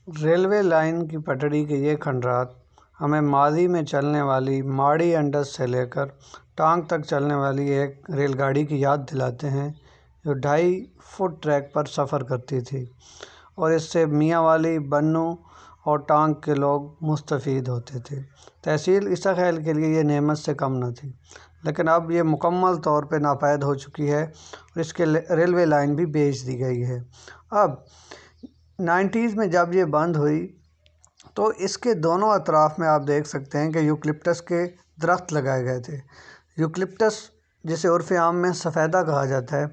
Railway line کی پٹڑی کے یہ کھنڈرات ہمیں ماضی میں چلنے والی ماڑی انڈس سے لے کر ٹانک تک چلنے والی ایک ریل گاڑی کی یاد دلاتے ہیں جو 2.5 فٹ ٹریک پر سفر کرتی تھی، اور اس سے میاں والی، بنوں اور ٹانک کے لوگ مستفید ہوتے تھے۔ تحصیل عیسیٰ خیل کے لیے یہ نعمت سے کم نہ تھی، لیکن اب یہ مکمل طور پہ ناپید ہو چکی ہے اور اس کے ریلوے لائن بھی بیچ دی گئی ہے۔ اب 90s میں جب یہ بند ہوئی تو اس کے دونوں اطراف میں آپ دیکھ سکتے ہیں کہ یوکلپٹس کے درخت لگائے گئے تھے۔ یوکلپٹس، جسے عرف عام میں سفیدہ کہا جاتا ہے،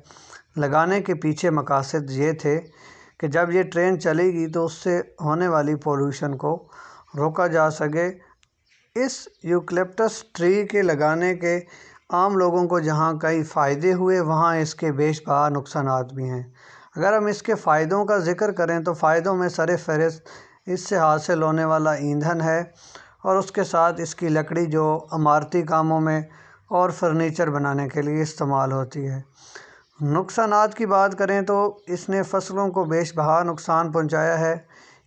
لگانے کے پیچھے مقاصد یہ تھے کہ جب یہ ٹرین چلے گی تو اس سے ہونے والی پولوشن کو روکا جا سکے۔ اس یوکلپٹس ٹری کے لگانے کے عام لوگوں کو جہاں کئی فائدے ہوئے، وہاں اس کے بیش بہا نقصانات بھی ہیں۔ اگر ہم اس کے فائدوں کا ذکر کریں تو فائدوں میں سر فہرست اس سے حاصل ہونے والا ایندھن ہے، اور اس کے ساتھ اس کی لکڑی جو عمارتی کاموں میں اور فرنیچر بنانے کے لیے استعمال ہوتی ہے۔ نقصانات کی بات کریں تو اس نے فصلوں کو بیش بہا نقصان پہنچایا ہے،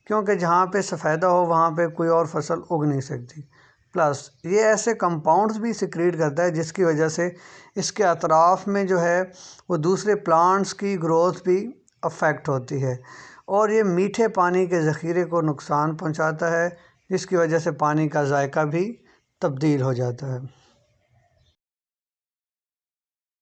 کیونکہ جہاں پہ سفیدہ ہو وہاں پہ کوئی اور فصل اگ نہیں سکتی۔ پلس یہ ایسے کمپاؤنڈز بھی سیکریٹ کرتا ہے جس کی وجہ سے اس کے اطراف میں جو ہے وہ دوسرے پلانٹس کی گروتھ بھی افیکٹ ہوتی ہے، اور یہ میٹھے پانی کے ذخیرے کو نقصان پہنچاتا ہے، جس کی وجہ سے پانی کا ذائقہ بھی تبدیل ہو جاتا ہے۔